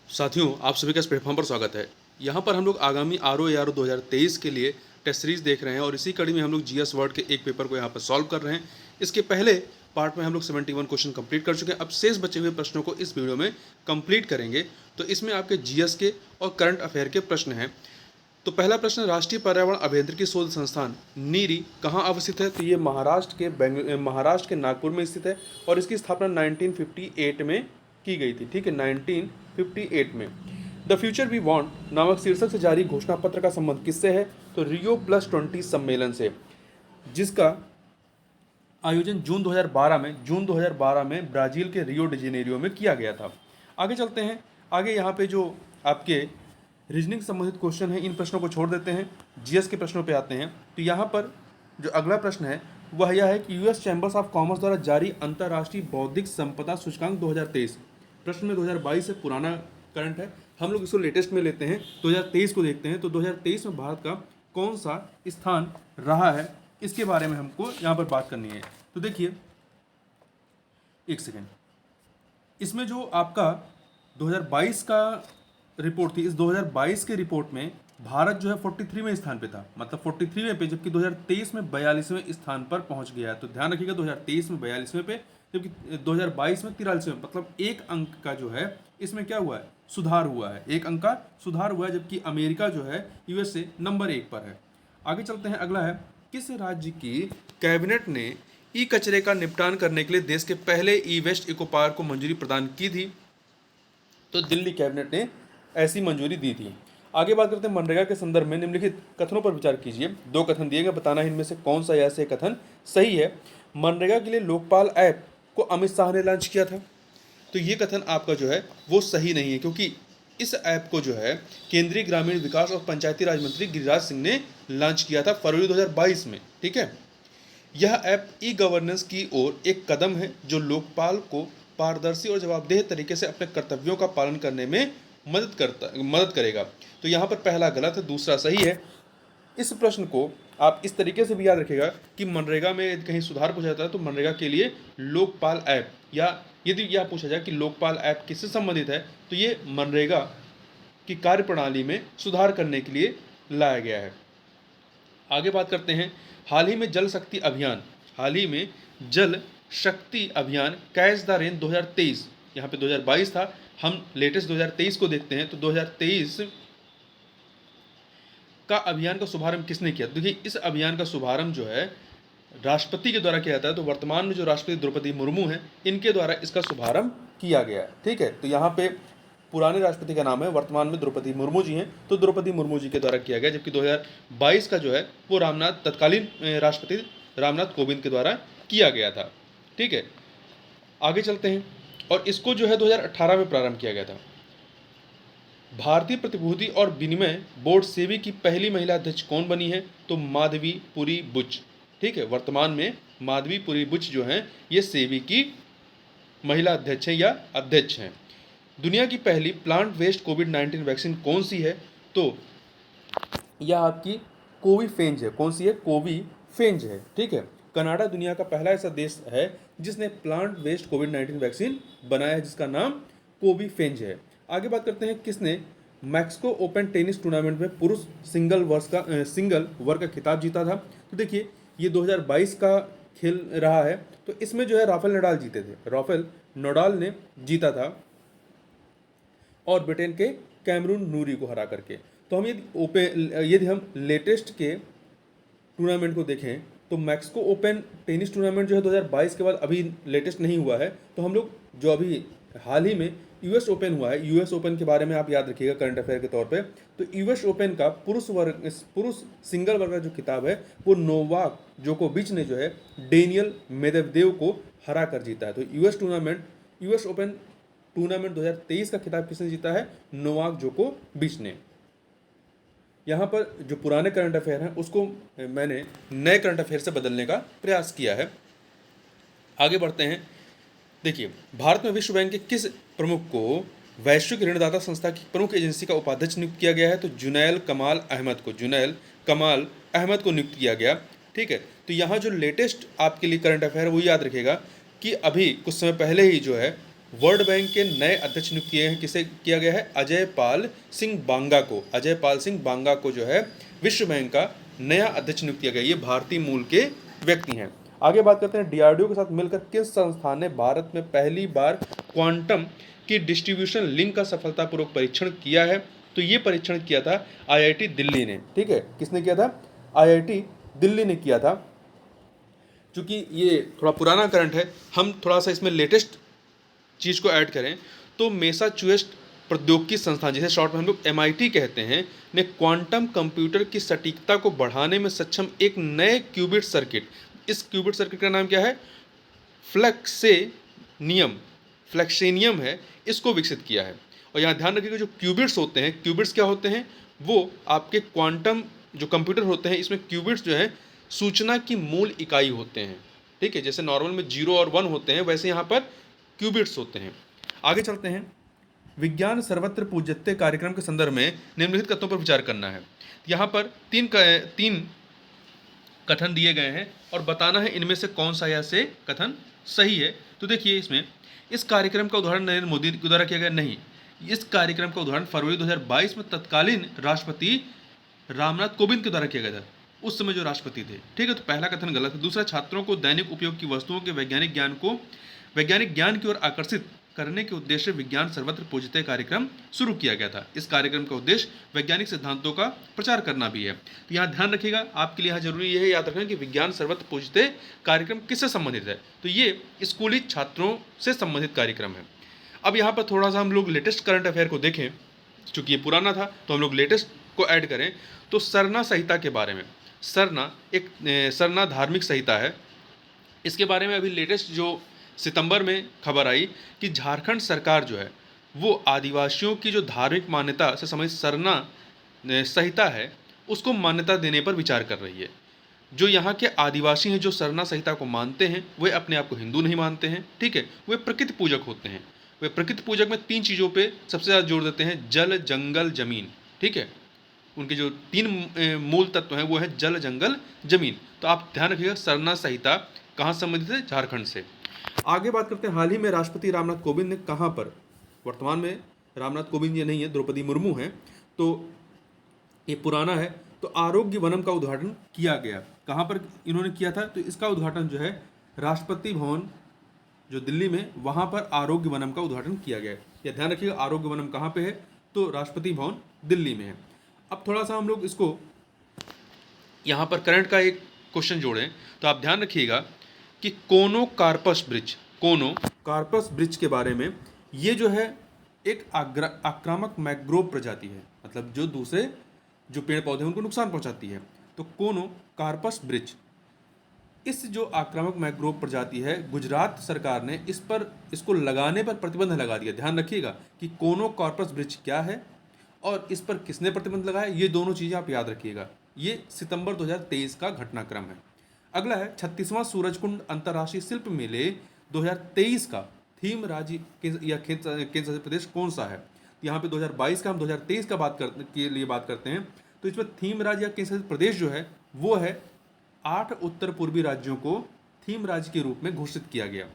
साथियों, आप सभी का इस प्लेटफॉर्म पर स्वागत है। यहाँ पर हम लोग आगामी आर.ओ. 2023 के लिए टेस्ट सीरीज देख रहे हैं और इसी कड़ी में हम लोग जीएस वर्ड के एक पेपर को यहाँ पर सॉल्व कर रहे हैं। इसके पहले पार्ट में हम लोग 71 क्वेश्चन कंप्लीट कर चुके हैं। अब शेष बचे हुए प्रश्नों को इस वीडियो में कंप्लीट करेंगे। तो इसमें आपके जीएस के और करंट अफेयर के प्रश्न हैं। तो पहला प्रश्न, राष्ट्रीय पर्यावरण अभियांत्रिकी शोध संस्थान नीरी कहाँ अवस्थित है? तो ये महाराष्ट्र के नागपुर में स्थित है और इसकी स्थापना 1958 में की गई थी। ठीक है, 1958 में। द फ्यूचर वी वांट नामक शीर्षक से जारी घोषणा पत्र का संबंध किससे है? तो Rio+20 सम्मेलन से, जिसका आयोजन जून 2012 में ब्राजील के रियो डी जेनेरियो में किया गया था। आगे चलते हैं। आगे यहाँ पे जो आपके रीजनिंग संबंधित क्वेश्चन है, इन प्रश्नों को छोड़ देते हैं, जीएस के प्रश्नों पे आते हैं। तो यहाँ पर जो अगला प्रश्न है वह यह है कि यूएस चैम्बर्स ऑफ कॉमर्स द्वारा जारी अंतर्राष्ट्रीय बौद्धिक संपदा सूचकांक 2023, प्रश्न में 2022 से पुराना करंट है, हम लोग इसको लेटेस्ट में लेते हैं, 2023 को देखते हैं। तो 2023 में भारत का कौन सा स्थान रहा है, इसके बारे में हमको यहाँ पर बात करनी है। तो देखिए, एक सेकेंड, इसमें जो आपका 2022 का रिपोर्ट थी, इस 2022 के रिपोर्ट में भारत जो है 43वें स्थान पे था, मतलब 43वें पे, जबकि 2023 में 42वें स्थान पर पहुंच गया है। तो ध्यान रखिएगा, 2023 में 42वें पे, जबकि 2022 में 43वें, मतलब एक अंक का जो है इसमें क्या हुआ है, सुधार हुआ है, एक अंक का सुधार हुआ है, जबकि अमेरिका जो है यूएसए नंबर 1 पर है। आगे चलते हैं। अगला है, किस राज्य की कैबिनेट ने ई कचरे का निपटान करने के लिए देश के पहले ई वेस्ट इको पार्क को मंजूरी प्रदान की थी? तो दिल्ली कैबिनेट ने ऐसी मंजूरी दी थी। आगे बात करते हैं मनरेगा के संदर्भ में निम्नलिखित कथनों पर विचार कीजिए। 2 कथन दिए गए, बताना है इनमें से कौन सा ऐसे कथन सही है। मनरेगा के लिए लोकपाल ऐप को अमित शाह ने लॉन्च किया था। तो ये कथन आपका जो है वो सही नहीं है, क्योंकि इस ऐप को जो है केंद्रीय ग्रामीण विकास और पंचायती राज मंत्री गिरिराज सिंह ने लॉन्च किया था फरवरी 2022 में। ठीक है, यह ऐप ई गवर्नेंस की ओर एक कदम है जो लोकपाल को पारदर्शी और जवाबदेह तरीके से अपने कर्तव्यों का पालन करने में मदद करेगा। तो यहाँ पर पहला गलत है, दूसरा सही है। इस प्रश्न को आप इस तरीके से भी याद रखिएगा कि मनरेगा में कहीं सुधार पूछा जाता है तो मनरेगा के लिए लोकपाल ऐप, या यदि यह पूछा जाए कि लोकपाल ऐप किससे संबंधित है, तो ये मनरेगा की कार्यप्रणाली में सुधार करने के लिए लाया गया है। आगे बात करते हैं। हाल ही में जल शक्ति अभियान कैच द रेन 2023, यहाँ पे 2022 था, हम लेटेस्ट 2023 को देखते हैं। तो 2023 का अभियान का शुभारंभ किसने किया? देखिए, इस अभियान का शुभारंभ जो है राष्ट्रपति के द्वारा किया जाता है। तो वर्तमान में जो राष्ट्रपति द्रौपदी मुर्मू हैं, इनके द्वारा इसका शुभारंभ किया गया है। ठीक है, तो यहाँ पे पुराने राष्ट्रपति का नाम है, वर्तमान में द्रौपदी मुर्मू जी हैं, तो द्रौपदी मुर्मू जी के द्वारा किया गया, जबकि 2022 का जो है वो तत्कालीन राष्ट्रपति रामनाथ कोविंद के द्वारा किया गया था। ठीक है, आगे चलते हैं। और इसको जो है 2018 में प्रारंभ किया गया था। भारतीय प्रतिभूति और विनिमय बोर्ड सेबी की पहली महिला अध्यक्ष कौन बनी है? तो माधवी पुरी बुच। ठीक है, वर्तमान में माधवी पुरी बुच जो हैं ये सेबी की महिला अध्यक्ष हैं या अध्यक्ष हैं। दुनिया की पहली प्लांट वेस्ट कोविड-19 वैक्सीन कौन सी है? तो यह आपकी कोवीफेंज है। कौन सी है? कोवीफेंज है। ठीक है, कनाडा दुनिया का पहला ऐसा देश है जिसने प्लांट वेस्ट कोविड-19 वैक्सीन बनाया है, जिसका नाम कोवीफेंज है। आगे बात करते हैं, किसने मैक्सिको ओपन टेनिस टूर्नामेंट में पुरुष सिंगल वर्ग का खिताब जीता था? तो देखिए, ये 2022 का खेल रहा है, तो इसमें जो है राफेल नडाल जीते थे। राफेल नडाल ने जीता था और ब्रिटेन के कैमरून नूरी को हरा करके। तो हम यदि हम लेटेस्ट के टूर्नामेंट को देखें तो मैक्सिको ओपन टेनिस टूर्नामेंट जो है 2022 के बाद अभी लेटेस्ट नहीं हुआ है। तो हम लोग जो अभी हाल ही में यूएस ओपन हुआ है, यूएस ओपन के बारे में आप याद रखिएगा करंट अफेयर के तौर पे। तो यूएस ओपन का पुरुष सिंगल वर्ग का जो खिताब है वो नोवाक जोकोविच ने जो है डेनियल मेदवेदेव को हरा कर जीता है। तो यूएस ओपन टूर्नामेंट 2023 का खिताब किसने जीता है? नोवाक जोकोविच ने। यहाँ पर जो पुराने करंट अफेयर हैं उसको मैंने नए करंट अफेयर से बदलने का प्रयास किया है। आगे बढ़ते हैं। देखिए, भारत में विश्व बैंक के किस प्रमुख को वैश्विक ऋणदाता संस्था की प्रमुख एजेंसी का उपाध्यक्ष नियुक्त किया गया है? तो जुनैल कमाल अहमद को नियुक्त किया गया। ठीक है, तो यहाँ जो लेटेस्ट आपके लिए करंट अफेयर है वो याद रखिएगा कि अभी कुछ समय पहले ही जो है वर्ल्ड बैंक के नए अध्यक्ष नियुक्त किए हैं, किसे किया गया है? अजय पाल सिंह बांगा को। अजय पाल सिंह बांगा को जो है विश्व बैंक का नया अध्यक्ष नियुक्त किया गया। ये भारतीय मूल के व्यक्ति हैं। आगे बात करते हैं, डीआरडीओ के साथ मिलकर किस संस्थान ने भारत में पहली बार क्वांटम की डिस्ट्रीब्यूशन लिंक का सफलतापूर्वक परीक्षण किया है? तो ये परीक्षण किया था आईआईटी दिल्ली ने। ठीक है, किसने किया था? आईआईटी दिल्ली ने किया था। चूंकि ये थोड़ा पुराना करंट है, हम थोड़ा सा इसमें लेटेस्ट चीज़ को ऐड करें तो मैसाचुसेट्स प्रौद्योगिकी संस्थान, जिसे शॉर्ट में हम लोग MIT कहते हैं, ने क्वांटम कंप्यूटर की सटीकता को बढ़ाने में सक्षम एक नए क्यूबिट सर्किट, इस क्यूबिट सर्किट का नाम क्या है? फ्लेक्सेनियम है, इसको विकसित किया है। और यहाँ ध्यान रखिएगा, जो क्यूबिट्स होते हैं, क्यूबिट्स क्या होते हैं? वो आपके क्वांटम जो कंप्यूटर होते हैं, इसमें क्यूबिट्स जो है सूचना की मूल इकाई होते हैं। ठीक है, जैसे नॉर्मल में 0 और 1 होते हैं, वैसे यहाँ पर क्यूबिट्स होते हैं। आगे चलते हैं, विज्ञान सर्वत्र पूज्यते कार्यक्रम के संदर्भ में निम्नलिखित कथनों पर विचार करना है। यहाँ पर तीन कथन दिए गए हैं और बताना है इनमें से कौन सा या से कथन सही है। तो देखिए, इसमें इस कार्यक्रम का उदाहरण नरेंद्र मोदी के द्वारा किया गया, नहीं। इस कार्यक्रम का उदाहरण फरवरी 2022 में तत्कालीन राष्ट्रपति रामनाथ कोविंद के द्वारा किया गया था, उस समय जो राष्ट्रपति थे। ठीक है, तो पहला कथन गलत है। दूसरा, छात्रों को दैनिक उपयोग की वस्तुओं के वैज्ञानिक ज्ञान की ओर आकर्षित करने के उद्देश्य विज्ञान सर्वत्र पूज्यते कार्यक्रम शुरू किया गया था। इस कार्यक्रम का उद्देश्य वैज्ञानिक सिद्धांतों का प्रचार करना भी है। तो यहाँ ध्यान रखिएगा, आपके लिए यहाँ जरूरी यह याद रखना कि विज्ञान सर्वत्र पूज्यते कार्यक्रम किससे संबंधित है? तो ये स्कूली छात्रों से संबंधित कार्यक्रम है। अब यहाँ पर थोड़ा सा हम लोग लेटेस्ट करंट अफेयर को देखें, चूंकि ये पुराना था तो हम लोग लेटेस्ट को ऐड करें। तो सरना संहिता के बारे में, सरना धार्मिक संहिता है, इसके बारे में अभी लेटेस्ट जो सितंबर में खबर आई कि झारखंड सरकार जो है वो आदिवासियों की जो धार्मिक मान्यता से संबंधित सरना संहिता है उसको मान्यता देने पर विचार कर रही है। जो यहाँ के आदिवासी हैं जो सरना संहिता को मानते हैं, वे अपने आप को हिंदू नहीं मानते हैं। ठीक है, वे प्रकृति पूजक होते हैं। वे प्रकृति पूजक में 3 चीज़ों पे सबसे ज़्यादा जोर देते हैं, जल, जंगल, जमीन। ठीक है, उनके जो 3 मूल तत्व हैं वो है जल, जंगल, जमीन। तो आप ध्यान रखिएगा, सरना संहिता कहाँ संबंधित है? झारखंड से। आगे बात करते हैं, हाल ही में राष्ट्रपति रामनाथ कोविंद ने कहाँ पर, वर्तमान में रामनाथ कोविंद ये नहीं है, द्रौपदी मुर्मू हैं, तो ये पुराना है, तो आरोग्य वनम का उद्घाटन किया गया। कहाँ पर इन्होंने किया था? तो इसका उद्घाटन जो है राष्ट्रपति भवन जो दिल्ली में, वहाँ पर आरोग्य वनम का उद्घाटन किया गया है। यह ध्यान रखिएगा, आरोग्य वनम कहाँ पे है? तो राष्ट्रपति भवन दिल्ली में है। अब थोड़ा सा हम लोग इसको यहाँ पर करंट का एक क्वेश्चन जोड़ें, तो आप ध्यान रखिएगा कि कोनोकार्पस ब्रिज के बारे में, ये जो है एक आक्रामक मैंग्रोव प्रजाति है, मतलब जो दूसरे जो पेड़ पौधे हैं उनको नुकसान पहुंचाती है। तो कोनोकार्पस ब्रिज, इस जो आक्रामक मैंग्रोव प्रजाति है, गुजरात सरकार ने इसको लगाने पर प्रतिबंध लगा दिया। ध्यान रखिएगा कि कोनोकार्पस ब्रिज क्या है और इस पर किसने प्रतिबंध लगाया, ये दोनों चीज़ें आप याद रखिएगा। ये सितंबर 2023 का घटनाक्रम है। अगला है 36वां सूरजकुंड अंतर्राष्ट्रीय शिल्प मेले 2023 का थीम राज्य या केंद्र शासित प्रदेश कौन सा है? यहाँ पे 2022 का, हम 2023 का बात करते हैं। तो इसमें थीम राज्य या केंद्र शासित प्रदेश जो है वो है 8 उत्तर पूर्वी राज्यों को थीम राज्य के रूप में घोषित किया गया।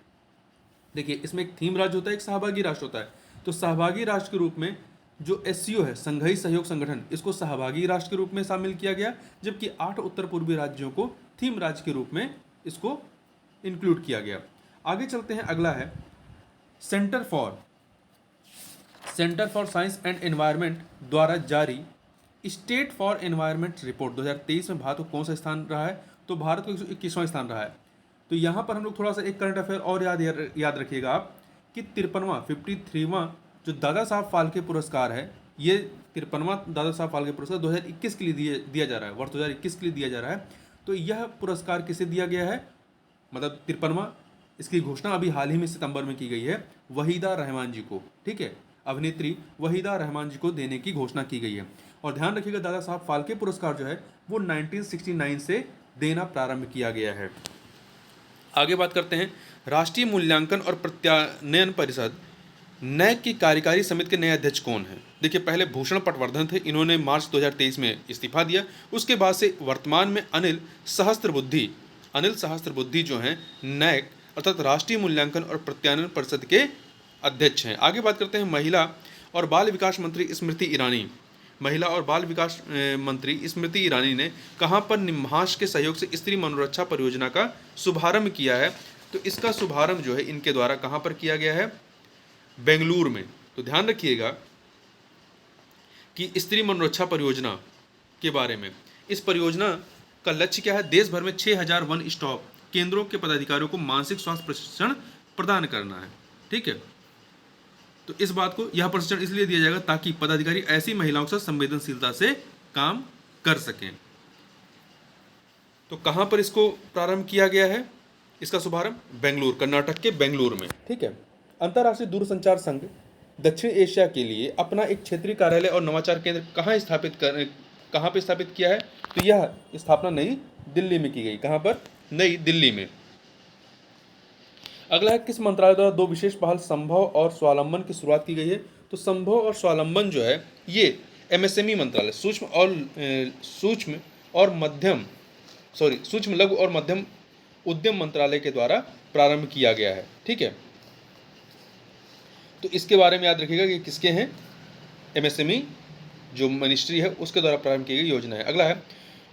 देखिए, इसमें एक थीम राज्य होता है, एक सहभागी राष्ट्र होता है। तो सहभागी राष्ट्र के रूप में जो SCO है, संघीय सहयोग संगठन, इसको सहभागी राष्ट्र के रूप में शामिल किया गया, जबकि 8 उत्तर पूर्वी राज्यों को थीम राज्य के रूप में इसको इंक्लूड किया गया। आगे चलते हैं, अगला है centre for science and environment द्वारा जारी स्टेट फॉर एनवायरनमेंट रिपोर्ट 2023 में भारत को कौन सा स्थान रहा है? तो भारत को 121वां स्थान रहा है। तो यहाँ पर हम लोग थोड़ा सा एक करंट अफेयर और याद रखिएगा आप कि 53वां जो दादा साहब फाल्के पुरस्कार है, ये 53वां दादा साहब फाल्के पुरस्कार 2021 के लिए दिया जा रहा है, वर्ष 2021 के लिए दिया जा रहा है। तो यह पुरस्कार किसे दिया गया है? मतलब 53वां, इसकी घोषणा अभी हाल ही में सितंबर में की गई है, वहीदा रहमान जी को। ठीक है, अभिनेत्री वहीदा रहमान जी को देने की घोषणा की गई है। और ध्यान रखिएगा, दादा साहब फाल्के पुरस्कार जो है वो 1969 से देना प्रारंभ किया गया है। आगे बात करते हैं, राष्ट्रीय मूल्यांकन और प्रत्यानयन परिषद NAAC की कार्यकारी समिति के नए अध्यक्ष कौन हैं? देखिए, पहले भूषण पटवर्धन थे, इन्होंने मार्च 2023 में इस्तीफा दिया। उसके बाद से वर्तमान में अनिल सहस्त्रबुद्धि जो हैं NAAC अर्थात राष्ट्रीय मूल्यांकन और प्रत्यानयन परिषद के अध्यक्ष हैं। आगे बात करते हैं महिला और बाल विकास मंत्री स्मृति ईरानी। महिला और बाल विकास मंत्री स्मृति ईरानी ने कहाँ पर निम्हांस के सहयोग से स्त्री मनोरक्षा परियोजना का शुभारंभ किया है? तो इसका शुभारंभ जो है इनके द्वारा कहाँ पर किया गया है? बेंगलुरु में। तो ध्यान रखिएगा कि स्त्री मनोरक्षा परियोजना के बारे में, इस परियोजना का लक्ष्य क्या है? देश भर में 6000 वन स्टॉप केंद्रों के पदाधिकारियों को मानसिक स्वास्थ्य प्रशिक्षण प्रदान करना है। ठीक है, तो इस बात को, यह प्रशिक्षण इसलिए दिया जाएगा ताकि पदाधिकारी ऐसी महिलाओं के साथ संवेदनशीलता से काम कर सकें। तो कहां पर इसको प्रारंभ किया गया है? इसका शुभारंभ बेंगलुरु, कर्नाटक के बेंगलुरु में। ठीक है, अंतर्राष्ट्रीय दूरसंचार संघ दक्षिण एशिया के लिए अपना एक क्षेत्रीय कार्यालय और नवाचार केंद्र कहाँ पे स्थापित किया है? तो यह स्थापना नई दिल्ली में की गई। कहाँ पर? नई दिल्ली में। अगला है, किस मंत्रालय द्वारा 2 विशेष पहल संभव और स्वावलंबन की शुरुआत की गई है? तो संभव और स्वावलंबन जो है ये एमएसएमई मंत्रालय, सूक्ष्म लघु और मध्यम उद्यम मंत्रालय के द्वारा प्रारंभ किया गया है। ठीक है, तो इसके बारे में याद रखिएगा कि किसके हैं? एमएसएमई जो मिनिस्ट्री है उसके द्वारा प्रारंभ की गई योजना है। अगला है,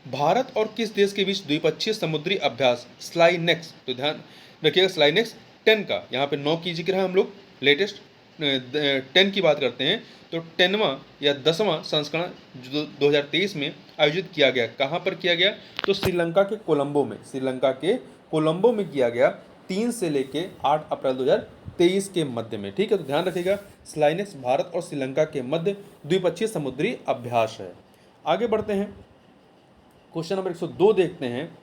भारत और किस देश के बीच द्विपक्षीय समुद्री अभ्यास स्लाइनेक्स, तो ध्यान रखिएगा स्लाइनेक्स 10 का, यहाँ पे 9 की जिक्र है, हम लोग लेटेस्ट 10 की बात करते हैं। तो 10वां या 10वां संस्करण जो 2023 में आयोजित किया गया। कहाँ पर किया गया? तो श्रीलंका के कोलंबो में किया गया, 3 से लेके 8 अप्रैल 2023 के मध्य में। ठीक है, तो ध्यान रखिएगा स्लाइनेक्स भारत और श्रीलंका के मध्य द्विपक्षीय समुद्री अभ्यास है। आगे बढ़ते हैं, क्वेश्चन नंबर 102 देखते हैं।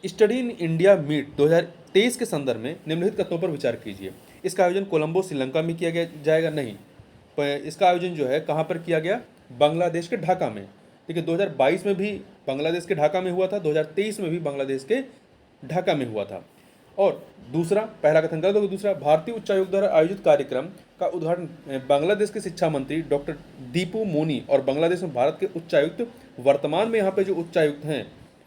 स्टडी इन इंडिया मीट 2023 के संदर्भ में निम्नलिखित कथनों पर विचार कीजिए। इसका आयोजन कोलंबो श्रीलंका में किया गया जाएगा? नहीं, इसका आयोजन जो है कहाँ पर किया गया? बांग्लादेश के ढाका में। ठीक है, 2022 में भी बांग्लादेश के ढाका में हुआ था, 2023 में भी बांग्लादेश के ढाका में हुआ था। और दूसरा, पहला कथन गलत होगा, दूसरा, भारतीय उच्चायोग द्वारा आयोजित कार्यक्रम का उद्घाटन बांग्लादेश के शिक्षा मंत्री डॉक्टर दीपू मोनी और बांग्लादेश में भारत के उच्चायुक्त, वर्तमान में यहाँ पे जो उच्चायुक्त हैं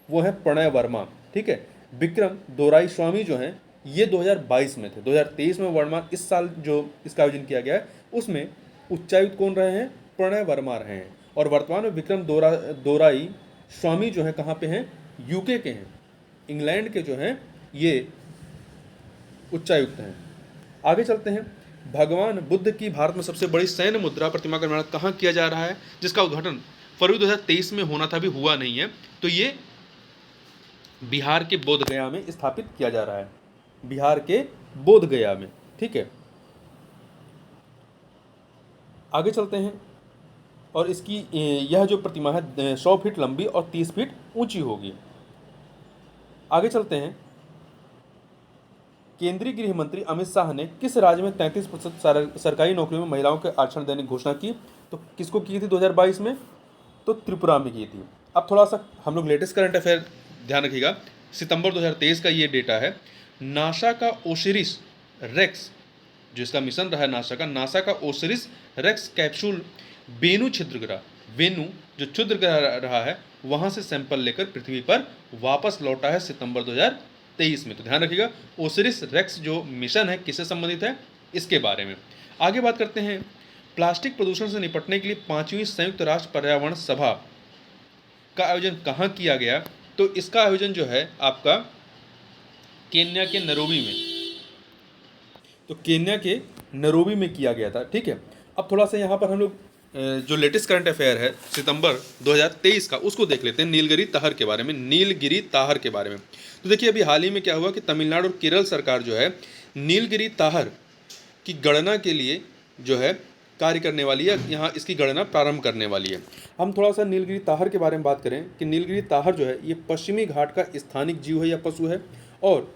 वो हैं प्रणय वर्मा। ठीक है, विक्रम दोराई स्वामी जो हैं ये 2022 में थे, 2023 में वर्मा, इस साल जो इसका आयोजन किया गया है उसमें उच्चायुक्त कौन रहे हैं? प्रणय वर्मा रहे हैं। और वर्तमान में विक्रम दोराई स्वामी जो हैं कहाँ पे हैं? यूके के हैं, इंग्लैंड के जो हैं ये उच्चायुक्त हैं। आगे चलते हैं, भगवान बुद्ध की भारत में सबसे बड़ी सैन्य मुद्रा प्रतिमा का निर्माण कहाँ किया जा रहा है, जिसका उद्घाटन फरवरी 2023 में होना था, अभी हुआ नहीं है? तो ये बिहार के बोधगया में स्थापित किया जा रहा है, बिहार के बोधगया में। ठीक है, आगे चलते हैं, और इसकी यह जो प्रतिमा है 100 फीट लंबी और 30 फीट ऊंची होगी। आगे चलते हैं, केंद्रीय गृह मंत्री अमित शाह ने किस राज्य में 33% सरकारी नौकरियों में महिलाओं के आरक्षण देने की घोषणा की? तो किसको की थी 2022 में? तो त्रिपुरा में की थी। अब थोड़ा सा हम लोग लेटेस्ट करंट अफेयर ध्यान रखिएगा, सितंबर 2023 का ये डेटा है। नासा का ओसिरिस रेक्स, जो इसका मिशन रहा है नासा का ओसिरिस रेक्स कैप्सूल वेनु जो क्षुद्र ग्रह रहा है वहाँ से सैंपल लेकर पृथ्वी पर वापस लौटा है सितंबर 2023 में। तो ध्यान रखिएगा ओसिरिस रेक्स जो मिशन है किससे संबंधित है, इसके बारे में। आगे बात करते हैं, प्लास्टिक प्रदूषण से निपटने के लिए 5वीं संयुक्त राष्ट्र पर्यावरण सभा का आयोजन कहाँ किया गया? तो इसका आयोजन जो है आपका केन्या के नैरोबी में, तो केन्या के नैरोबी में किया गया था। ठीक है, अब थोड़ा सा यहाँ पर हम लोग जो लेटेस्ट करंट अफेयर है सितंबर 2023 का उसको देख लेते हैं, नीलगिरी ताहर के बारे में। तो देखिए अभी हाल ही में क्या हुआ कि तमिलनाडु और केरल सरकार जो है नीलगिरी ताहर की गणना के लिए जो है कार्य करने वाली है, यहाँ इसकी गणना प्रारंभ करने वाली है। हम थोड़ा सा नीलगिरी ताहर के बारे में बात करें कि नीलगिरी ताहर जो है ये पश्चिमी घाट का स्थानिक जीव है या पशु है, और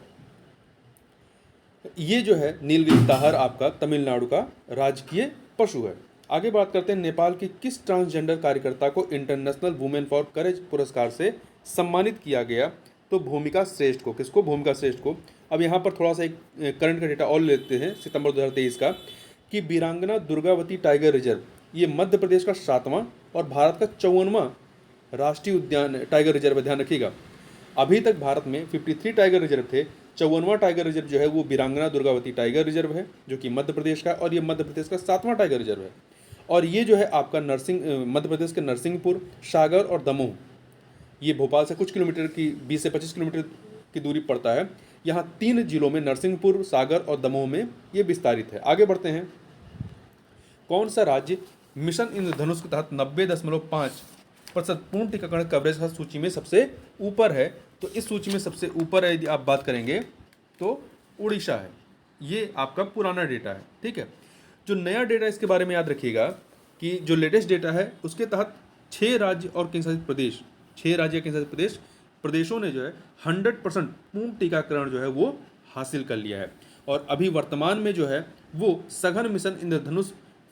ये जो है नीलगिरी ताहर आपका तमिलनाडु का राजकीय पशु है। आगे बात करते हैं, नेपाल की किस ट्रांसजेंडर कार्यकर्ता को इंटरनेशनल वुमेन फॉर करेज पुरस्कार से सम्मानित किया गया? तो भूमिका श्रेष्ठ को। किसको? भूमिका श्रेष्ठ को। अब यहाँ पर थोड़ा सा एक करंट का डेटा और लेते हैं सितंबर 2023 का, कि वीरांगना दुर्गावती टाइगर रिजर्व ये मध्य प्रदेश का 7वां और भारत का 54वां राष्ट्रीय उद्यान टाइगर रिजर्व है। ध्यान रखिएगा, अभी तक भारत में 53 टाइगर रिजर्व थे, 54वां टाइगर रिजर्व जो है वो वीरांगना दुर्गावती टाइगर रिजर्व है, जो कि मध्य प्रदेश का, और ये मध्य प्रदेश का 7वां टाइगर रिजर्व है। और ये जो है आपका मध्य प्रदेश के नरसिंहपुर, सागर और दमोह, ये भोपाल से कुछ किलोमीटर की 20 से 25 किलोमीटर की दूरी पड़ता है। यहाँ 3 जिलों में, नरसिंहपुर, सागर और दमोह में ये विस्तारित है। आगे बढ़ते हैं। कौन सा राज्य मिशन इंद्रधनुष के तहत 90.5% पूर्ण टीकाकरण कवरेज की सूची में सबसे ऊपर है? तो इस सूची में सबसे ऊपर है, यदि आप बात करेंगे तो उड़ीसा है। ये आपका पुराना डेटा है, ठीक है। जो नया डेटा, इसके बारे में याद रखिएगा कि जो लेटेस्ट डेटा है उसके तहत 6 राज्य और केंद्रशासित प्रदेश, 6 राज्य केंद्रशासित प्रदेशों ने जो है 100% पूर्ण टीकाकरण जो है वो हासिल कर लिया है। और अभी वर्तमान में जो है वो सघन मिशन इंद्रधनुष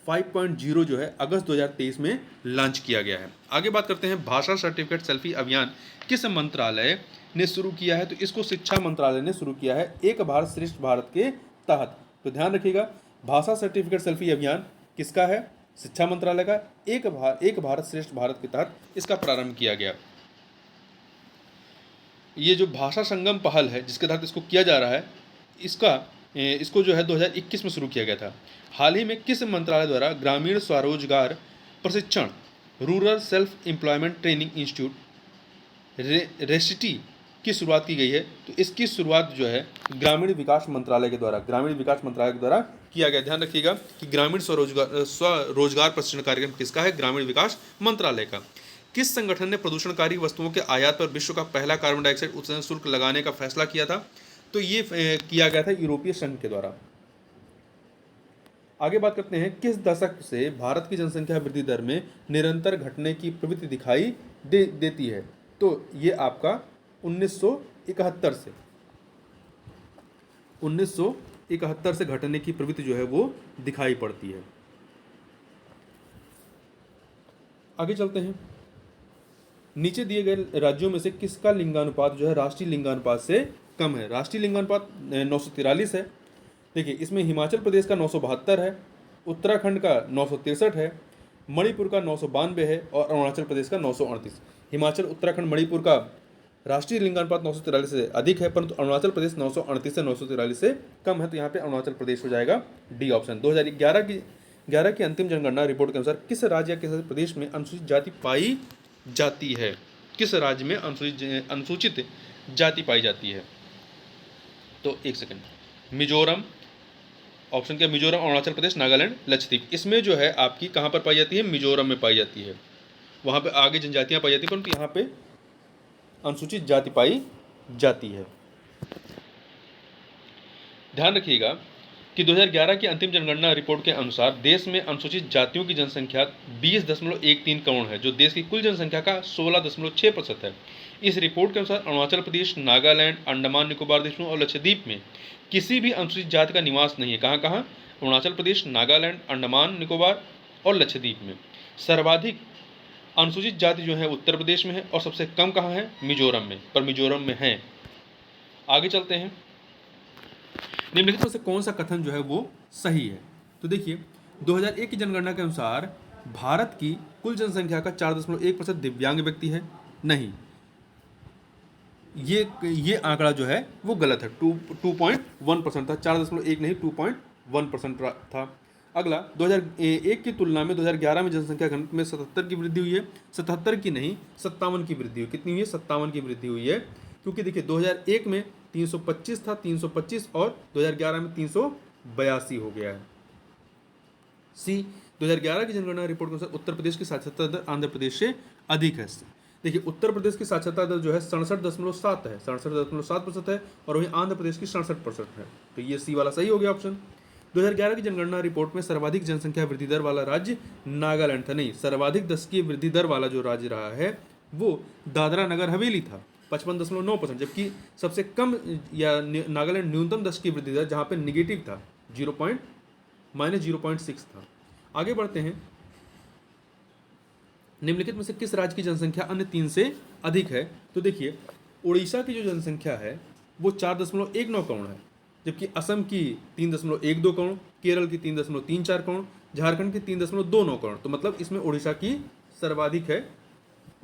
5.0 जो है अगस्त 2023 में लॉन्च किया गया है। आगे बात करते हैं, भाषा सर्टिफिकेट सेल्फी अभियान किस मंत्रालय ने शुरू किया है? तो इसको शिक्षा मंत्रालय ने शुरू किया है, एक भारत श्रेष्ठ भारत के तहत। तो ध्यान रखिएगा, भाषा सर्टिफिकेट सेल्फी अभियान किसका है? शिक्षा मंत्रालय का। एक भारत श्रेष्ठ भारत के तहत इसका प्रारंभ किया गया। ये जो भाषा संगम पहल है जिसके तहत इसको किया जा रहा है, इसको जो है 2021 में शुरू किया गया था। हाल ही में किस मंत्रालय द्वारा ग्रामीण स्वरोजगार प्रशिक्षण, rural self employment training institute RSETI की शुरुआत की गई है? तो इसकी शुरुआत जो है ग्रामीण विकास मंत्रालय के द्वारा किया गया। ध्यान रखिएगा कि ग्रामीण स्वरोजगार प्रशिक्षण कार्यक्रम किसका है? ग्रामीण विकास मंत्रालय का। किस संगठन ने प्रदूषणकारी वस्तुओं के आयात पर विश्व का पहला कार्बन डाइऑक्साइड उत्सर्जन शुल्क लगाने का फैसला किया था? तो ये किया गया था यूरोपीय संघ के द्वारा। आगे बात करते हैं, किस दशक से भारत की जनसंख्या वृद्धि दर में निरंतर घटने की प्रवृत्ति दिखाई देती है? तो ये आपका 1971 से 1971 से घटने की प्रवृत्ति जो है वो दिखाई पड़ती है। आगे चलते हैं, नीचे दिए गए राज्यों में से किसका लिंगानुपात जो है राष्ट्रीय लिंगानुपात से कम है? राष्ट्रीय लिंगानुपात 943 है। देखिए, इसमें हिमाचल प्रदेश का 972 है, उत्तराखंड का 963 है, मणिपुर का 992 है और अरुणाचल प्रदेश का 938। हिमाचल, उत्तराखंड, मणिपुर का राष्ट्रीय लिंगानुपात 943 से अधिक है, परंतु अरुणाचल प्रदेश 938 से 943 से कम है। तो यहाँ पे अरुणाचल प्रदेश हो जाएगा डी ऑप्शन। 2011 की अंतिम जनगणना रिपोर्ट के अनुसार किस राज्य या किस प्रदेश में अनुसूचित जाति पाई जाती है? किस राज्य में अनुसूचित जाति पाई जाती है? तो एक सेकंड, मिजोरम, ऑप्शन क्या? मिजोरम, अरुणाचल प्रदेश, नागालैंड, लक्षद्वीप। इसमें जो है आपकी कहाँ पर पाई जाती है? मिजोरम में पाई जाती है। वहाँ पे आगे जनजातियाँ पाई जाती है, परंतु यहाँ पे अनुसूचित जाति पाई जाती है। ध्यान रखिएगा कि 2011 की अंतिम जनगणना रिपोर्ट के अनुसार देश में अनुसूचित जातियों की जनसंख्या 20.13 करोड़ है, जो देश की कुल जनसंख्या का 16.6% है। इस रिपोर्ट के अनुसार अरुणाचल प्रदेश, नागालैंड, अंडमान निकोबार द्वीप और लक्षद्वीप में किसी भी अनुसूचित जाति का निवास नहीं है। कहाँ कहाँ? अरुणाचल प्रदेश, नागालैंड, अंडमान निकोबार और लक्षद्वीप में। सर्वाधिक अनुसूचित जाति जो है उत्तर प्रदेश में है और सबसे कम कहाँ है? मिजोरम में, पर मिजोरम में है। आगे चलते हैं, निम्नलिखित में से कौन सा कथन जो है वो सही है? तो देखिए, 2001 की जनगणना के अनुसार भारत की कुल जनसंख्या का 4.1% दिव्यांग व्यक्ति है। नहीं, ये आंकड़ा जो है वो गलत है। 2.1% था, 4.1 नहीं, 2.1% था। अगला, 2001 की तुलना में 2011 में जनसंख्या घनत्व में 77 की वृद्धि हुई है। 77 की नहीं, 57 की वृद्धि हुई। कितनी हुई है? 57 की वृद्धि हुई है, क्योंकि देखिए 2001 में 325 था, 325 और 2011 में 382 हो गया है। सी, 2011 की जनगणना रिपोर्ट के अनुसार उत्तर प्रदेश की साक्षरता दर आंध्र प्रदेश से अधिक है। देखिए, उत्तर प्रदेश की साक्षरता दर जो है 67.7 है, 67.7% है, और वहीं आंध्र प्रदेश की 67% है। तो ये सी वाला सही हो गया ऑप्शन। 2011 की जनगणना रिपोर्ट में सर्वाधिक जनसंख्या वृद्धि दर वाला राज्य नागालैंड था। नहीं, सर्वाधिक दशकीय वृद्धि दर वाला जो राज्य रहा है वो दादरा नगर हवेली था, 55.9%, जबकि सबसे कम या नागालैंड न्यूनतम दशकीय वृद्धि दर जहाँ पे निगेटिव था, -0.6 था। आगे बढ़ते हैं, निम्नलिखित में से किस राज्य की जनसंख्या अन्य 3 से अधिक है? तो देखिए, उड़ीसा की जो जनसंख्या है वो 4.19 करोड़ है, जबकि असम की 3.12 करोड़, केरल की 3.34 करोड़, झारखंड की 3.29 करोड़। तो मतलब इसमें उड़ीसा की सर्वाधिक है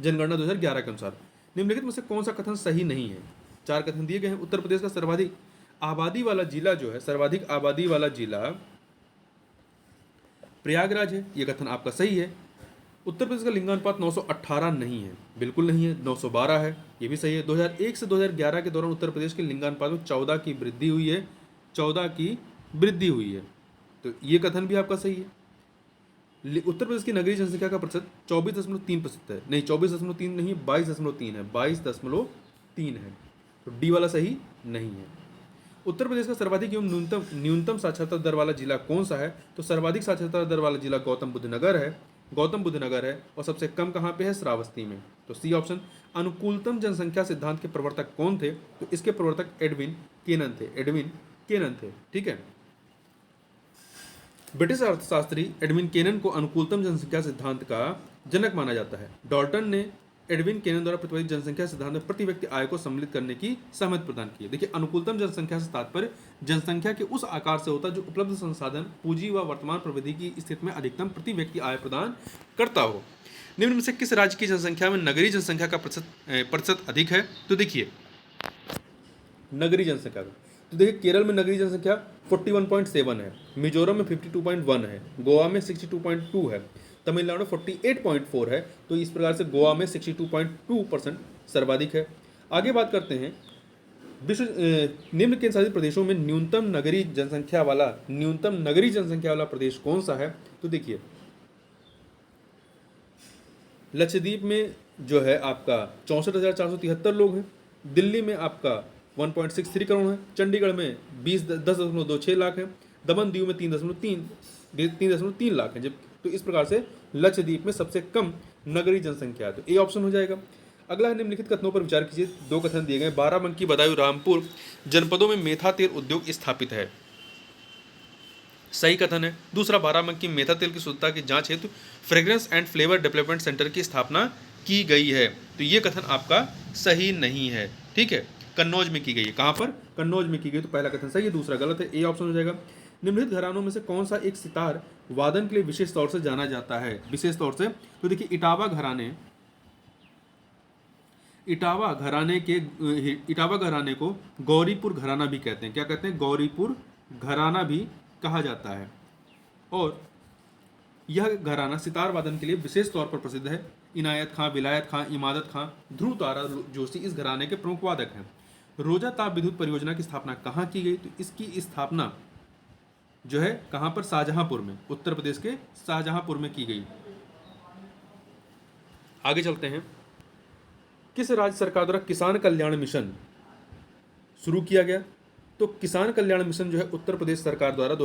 जनगणना 2011 के अनुसार। निम्नलिखित में से कौन सा कथन सही नहीं है? 4 कथन दिए गए हैं। उत्तर प्रदेश का सर्वाधिक आबादी वाला जिला जो है, सर्वाधिक आबादी वाला जिला प्रयागराज है, ये कथन आपका सही है। उत्तर प्रदेश का लिंगानुपात 918 नहीं है, बिल्कुल नहीं है, 912 है, ये भी सही है। 2001 से 2011 के दौरान उत्तर प्रदेश के लिंगानुपात में 14 की वृद्धि हुई है, 14 की वृद्धि हुई है, तो ये कथन भी आपका सही है। उत्तर प्रदेश की नगरीय जनसंख्या का प्रतिशत 24.3% है, नहीं 24.3 नहीं, 22.3 है, 22.3 है, तो डी वाला सही नहीं है। उत्तर प्रदेश का सर्वाधिक एवं न्यूनतम साक्षरता दर वाला जिला कौन सा है? तो सर्वाधिक साक्षरता दर वाला जिला गौतम बुद्ध नगर है, और सबसे कम कहाँ पे है? श्रावस्ती में। तो सी ऑप्शन। अनुकूलतम जनसंख्या सिद्धांत के प्रवर्तक कौन थे? तो इसके प्रवर्तक एडविन केनन थे, ठीक है। ब्रिटिश अर्थशास्त्री एडविन केनन को अनुकूलतम जनसंख्या सिद्धांत का जनक माना जाता है। डॉल्टन ने एडविन केनन द्वारा प्रतिपादित जनसंख्या सिद्धांत में प्रति व्यक्ति आय को सम्मिलित करने की सहमति प्रदान की है। देखिए, अनुकूलतम जनसंख्या से तात्पर्य जनसंख्या के उस आकार से होता है जो उपलब्ध संसाधन, पूंजी व वर्तमान प्रवृत्ति की स्थिति में अधिकतम प्रति व्यक्ति आय प्रदान करता हो। निम्न में से किस राज्य की जनसंख्या में नगरीय जनसंख्या का प्रतिशत अधिक है? तो देखिए, नगरीय जनसंख्या का, तो देखिए केरल में नगरीय जनसंख्या 41.7 है, मिजोरम में 52.1 है, गोवा में 62.2 है, तमिलनाडु में 48.4 है। तो इस प्रकार से गोवा में 62.2% सर्वाधिक है। आगे बात करते हैं, विश्व निम्न केंद्र शासित प्रदेशों में न्यूनतम नगरीय जनसंख्या वाला प्रदेश कौन सा है? तो देखिए, लक्षद्वीप में जो है आपका 64,473 लोग हैं, दिल्ली में आपका 1.63 करोड़ है, चंडीगढ़ में 10.26 लाख है, दमन दीव में 3.3 लाख है। जब तो इस प्रकार से लक्षद्वीप में सबसे कम नगरीय जनसंख्या है, तो ए ऑप्शन हो जाएगा। अगला है, निम्नलिखित कथनों पर विचार कीजिए। दो कथन दिए गए, बाराबंकी, बदायूं, रामपुर जनपदों में मेथा तेल उद्योग स्थापित है, सही कथन है। दूसरा, बाराबंकी में मेथा तेल की शुद्धता की जांच हेतु fragrance and flavour development centre की स्थापना की गई है, तो ये कथन आपका सही नहीं है, ठीक है। कन्नौज में की गई है, कहाँ पर? कन्नौज में की गई, तो पहला कथन सही है, दूसरा गलत है, ए ऑप्शन हो जाएगा। निम्नलिखित घरानों में से कौन सा एक सितार वादन के लिए विशेष तौर से जाना जाता है? विशेष तौर से, तो देखिए, इटावा घराने को गौरीपुर घराना भी कहते हैं। क्या कहते हैं? गौरीपुर घराना भी कहा जाता है, और यह घराना सितार वादन के लिए विशेष तौर पर प्रसिद्ध है। इनायत खां, विलायत खां, इमादत खां, ध्रुव तारा जोशी इस घराने के प्रमुख वादक हैं। रोजा ताप विद्युत परियोजना की स्थापना कहाँ की गई? तो इसकी स्थापना जो है कहाँ पर? शाहजहांपुर में, उत्तर प्रदेश के शाहजहांपुर में की गई। आगे चलते हैं, किस राज्य सरकार द्वारा किसान कल्याण मिशन शुरू किया गया? तो किसान कल्याण मिशन जो है उत्तर प्रदेश सरकार द्वारा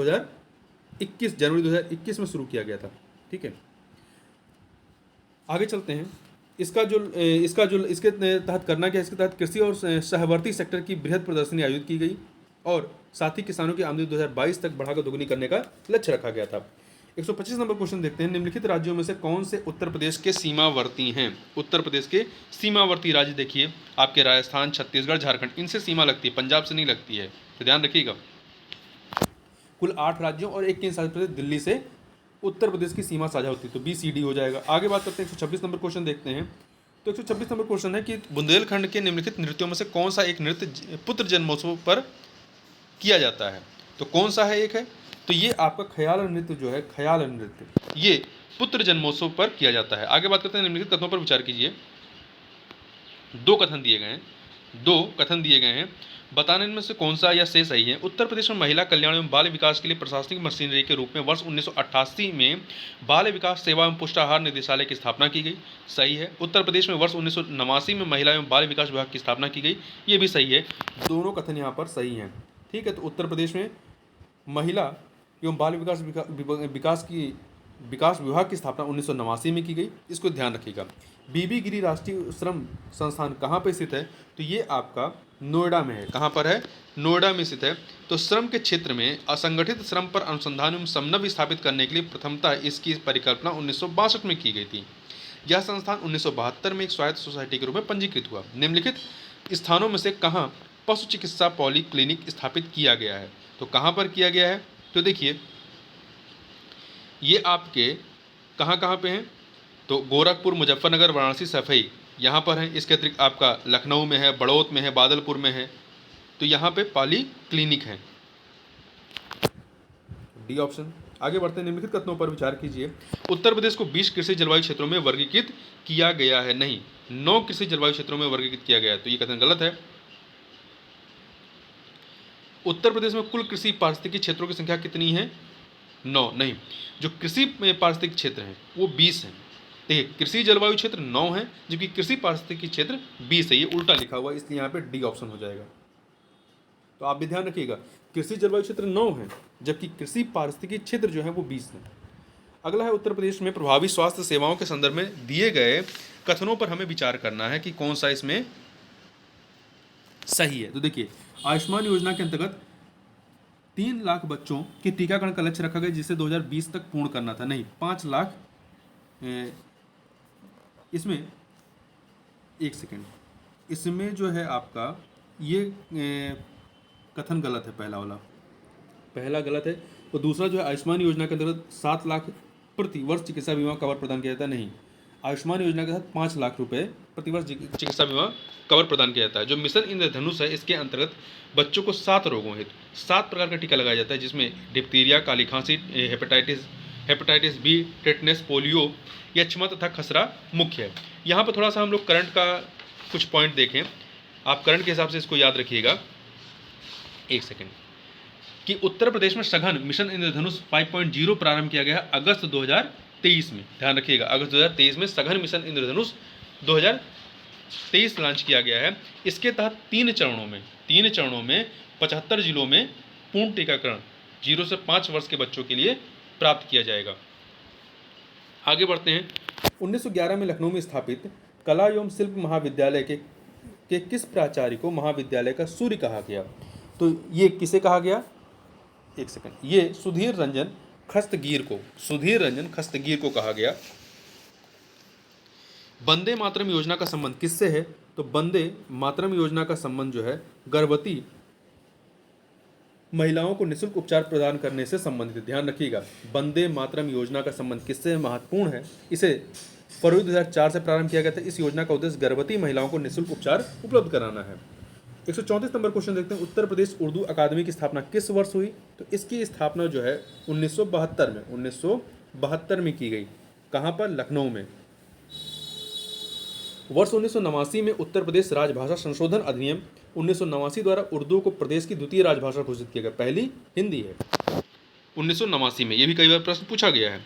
जनवरी 2021 में शुरू किया गया था, ठीक है। आगे चलते हैं, इसके तहत करना क्या है? इसके तहत कृषि और सहवर्ती सेक्टर की बृहद प्रदर्शनी आयोजित की गई, और साथ ही किसानों की आमदनी 2022 तक बढ़ाकर दोगुनी करने का लक्ष्य रखा गया था। 125 नंबर क्वेश्चन देखते हैं, निम्नलिखित राज्यों में से कौन से उत्तर प्रदेश के सीमावर्ती हैं? उत्तर प्रदेश के सीमावर्ती राज्य देखिए, आपके राजस्थान, छत्तीसगढ़, झारखंड, इनसे सीमा लगती है, पंजाब से नहीं लगती है, तो ध्यान रखिएगा। कुल 8 राज्यों और एक केंद्र शासित प्रदेश दिल्ली से उत्तर प्रदेश की सीमा साझा होती है, तो BCD हो जाएगा। आगे बात करते हैं, 126 नंबर क्वेश्चन देखते हैं। तो 126 नंबर क्वेश्चन है कि बुंदेलखंड के निम्नलिखित नृत्यों में से कौन सा एक नृत्य पुत्र जन्मोत्सव पर किया जाता है? तो कौन सा है? एक है, तो ये आपका ख्याल नृत्य जो है, ख्याल नृत्य, ये पुत्र जन्मोत्सव पर किया जाता है। आगे बात करते हैं, निम्नलिखित कथनों पर विचार कीजिए। दो कथन दिए गए हैं, बताने में से कौन सा या से सही है? उत्तर प्रदेश में महिला कल्याण एवं बाल विकास के लिए प्रशासनिक मशीनरी के रूप में वर्ष 1988 में बाल विकास सेवा एवं पुष्टाहार निदेशालय की स्थापना की गई, सही है। उत्तर प्रदेश में वर्ष 1989 में महिला एवं बाल विकास विभाग की स्थापना की गई, ये भी सही है। दोनों कथन यहाँ पर सही हैं, ठीक है। तो उत्तर प्रदेश में महिला एवं बाल विकास विभाग की स्थापना 1989 में की गई, इसको ध्यान रखिएगा। बीबी गिरी राष्ट्रीय श्रम संस्थान कहाँ पर स्थित है? तो ये आपका नोएडा में है। कहाँ पर है? नोएडा में स्थित है। तो श्रम के क्षेत्र में असंगठित श्रम पर अनुसंधान एवं समन्वय स्थापित करने के लिए प्रथमतः इसकी परिकल्पना 1962 में की गई थी। यह संस्थान 1972 में एक स्वायत्त सोसाइटी के रूप में पंजीकृत हुआ। निम्नलिखित स्थानों में से कहाँ पशु चिकित्सा पॉली क्लिनिक स्थापित किया गया है? तो कहाँ पर किया गया है? तो देखिए, ये आपके कहाँ पे हैं? तो गोरखपुर, मुजफ्फरनगर, वाराणसी, सफई यहाँ पर है। इसके अतिरिक्त आपका लखनऊ में है, बड़ौत में है, बादलपुर में है, तो यहाँ पे पॉली क्लिनिक है, डी ऑप्शन। आगे बढ़ते हैं, निम्नलिखित कथनों पर विचार कीजिए। उत्तर प्रदेश को 20 कृषि जलवायु क्षेत्रों में वर्गीकृत किया गया है, नहीं 9 कृषि जलवायु क्षेत्रों में वर्गीकृत किया गया है, तो ये कथन गलत है। उत्तर प्रदेश में कुल कृषि पारिस्थितिकी क्षेत्रों की संख्या कितनी है? 9, नहीं, जो कृषि पारिस्थितिक क्षेत्र हैं वो 20 हैं। देखिए कृषि जलवायु क्षेत्र 9 है, जबकि कृषि पारिस्थितिकी क्षेत्र 20 है, ये उल्टा लिखा हुआ है, इसलिए यहाँ पे डी ऑप्शन हो जाएगा। तो आप भी ध्यान रखिएगा, कृषि जलवायु क्षेत्र 9 है, जबकि कृषि पारिस्थितिकी क्षेत्र जो है वो 20 है। अगला है, उत्तर प्रदेश में प्रभावी स्वास्थ्य सेवाओं के संदर्भ में दिए गए कथनों पर हमें विचार करना है कि कौन सा इसमें सही है। तो देखिए, आयुष्मान योजना के अंतर्गत 3 लाख बच्चों के टीकाकरण का लक्ष्य रखा गया, जिसे 2020 तक पूर्ण करना था, नहीं 5 लाख। इसमें एक सेकेंड, इसमें जो है आपका ये कथन गलत है, पहला गलत है। और दूसरा जो है, आयुष्मान योजना के अंतर्गत 7 लाख प्रति वर्ष चिकित्सा बीमा कवर प्रदान किया जाता है, नहीं, आयुष्मान योजना के तहत 5 लाख रुपए प्रति वर्ष चिकित्सा बीमा कवर प्रदान किया जाता है। जो मिशन इंद्रधनुष है, इसके अंतर्गत बच्चों को 7 रोगों हेतु 7 प्रकार का टीका लगाया जाता है, जिसमें डिप्थीरिया, काली खांसी, हेपेटाइटिस बी, टेटनस, पोलियो या क्षमा तथा खसरा मुख्य है। यहाँ पर थोड़ा सा हम लोग करंट का कुछ पॉइंट देखें, आप करंट के हिसाब से इसको याद रखिएगा। एक सेकेंड, कि उत्तर प्रदेश में सघन मिशन इंद्रधनुष 5.0 प्रारंभ किया गया अगस्त 2023 में, ध्यान रखिएगा, अगस्त 2023 में सघन मिशन इंद्रधनुष 2023 लॉन्च किया गया है। इसके तहत 3 चरणों में 75 जिलों में पूर्ण टीकाकरण 0 से 5 वर्ष के बच्चों के लिए प्राप्त किया जाएगा। आगे बढ़ते हैं, 1911 में लखनऊ में स्थापित कला एवं शिल्प महाविद्यालय के किस प्राचार्य को महाविद्यालय का सूर्य कहा गया? तो ये किसे कहा गया? एक सेकंड, ये सुधीर रंजन खस्तगीर को कहा गया। वंदे मातरम योजना का संबंध किससे है? तो वंदे मातरम योजना का संबंध जो है गर्भवती महिलाओं को निःशुल्क उपचार प्रदान करने से संबंधित है। ध्यान रखिएगा, वंदे मातरम योजना का संबंध किससे महत्वपूर्ण है? इसे फरवरी 2004 से प्रारंभ किया गया था। इस योजना का उद्देश्य गर्भवती महिलाओं को निःशुल्क उपचार उपलब्ध कराना है। 134 नंबर क्वेश्चन देखते हैं, उत्तर प्रदेश उर्दू अकादमी की स्थापना किस वर्ष हुई? तो इसकी स्थापना जो है 1972 में की गई। कहाँ पर? लखनऊ में। वर्ष 1989 में उत्तर प्रदेश राजभाषा संशोधन अधिनियम 1989 द्वारा उर्दू को प्रदेश की द्वितीय राजभाषा घोषित किया गया, पहली हिंदी है 1989 में। ये भी कई बार प्रश्न पूछा गया है।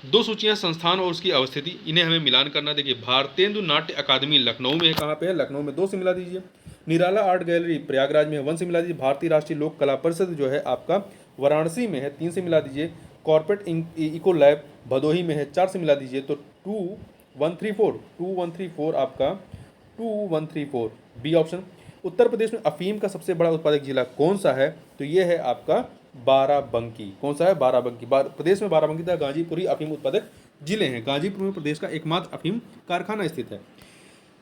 2 सूचियां, संस्थान और उसकी अवस्थिति, इन्हें हमें मिलान करना। देखिए, भारतेंदु नाट्य अकादमी लखनऊ में है, कहाँ पे है? लखनऊ में, 2 से मिला दीजिए। निराला आर्ट गैलरी प्रयागराज में है, 1 से मिला दीजिए। भारतीय राष्ट्रीय लोक कला परिषद जो है आपका वाराणसी में है, 3 से मिला दीजिए। कॉर्पोरेट इको लैब भदोही में है, 4 से मिला दीजिए। तो 2134 आपका 2134 बी ऑप्शन। उत्तर प्रदेश में अफीम का सबसे बड़ा उत्पादक जिला कौन सा है? तो ये है आपका बाराबंकी। कौन सा है? बाराबंकी। प्रदेश में बाराबंकी तथा गाजीपुरी अफीम उत्पादक जिले हैं। गाजीपुर में प्रदेश का एकमात्र अफीम कारखाना स्थित है।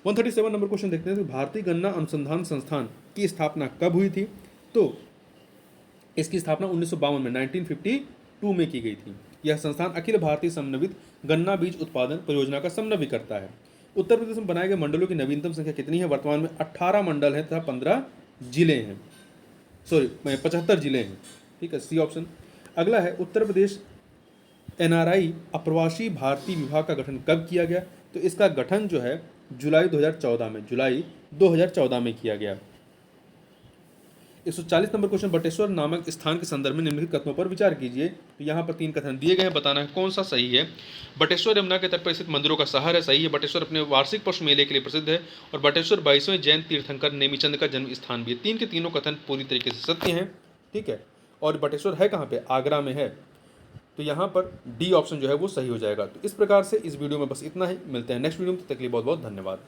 137 नंबर क्वेश्चन देखते हैं, तो भारतीय गन्ना अनुसंधान संस्थान की स्थापना कब हुई थी? तो इसकी स्थापना 1952 में 1952 में की गई थी। यह संस्थान अखिल भारतीय समन्वित गन्ना बीज उत्पादन परियोजना का समन्वय करता है। उत्तर प्रदेश में बनाए गए मंडलों की नवीनतम संख्या कितनी है? वर्तमान में 18 मंडल हैं तथा 15 जिले हैं, 75 जिले हैं, ठीक है, सी ऑप्शन। अगला है, उत्तर प्रदेश एनआरआई अप्रवासी भारतीय विभाग का गठन कब किया गया? तो इसका गठन जो है जुलाई 2014 में किया गया। 140 नंबर क्वेश्चन, बटेश्वर नामक स्थान के संदर्भ में निम्नलिखित कथनों पर विचार कीजिए। तो यहाँ पर 3 कथन दिए गए हैं, बताना है कौन सा सही है। बटेश्वर यमुना के तट पर स्थित मंदिरों का शहर है, सही है। बटेश्वर अपने वार्षिक पशु मेले के लिए प्रसिद्ध है। और बटेश्वर 22वें जैन तीर्थंकर नेमीचंद का जन्म स्थान भी है। 3 के तीनों कथन पूरी तरीके से सत्य हैं, ठीक है। और बटेश्वर है कहाँ पे? आगरा में है। तो यहाँ पर डी ऑप्शन जो है वो सही हो जाएगा। तो इस प्रकार से इस वीडियो में बस इतना ही। मिलते हैं नेक्स्ट वीडियो में, तब तक के लिए बहुत बहुत धन्यवाद।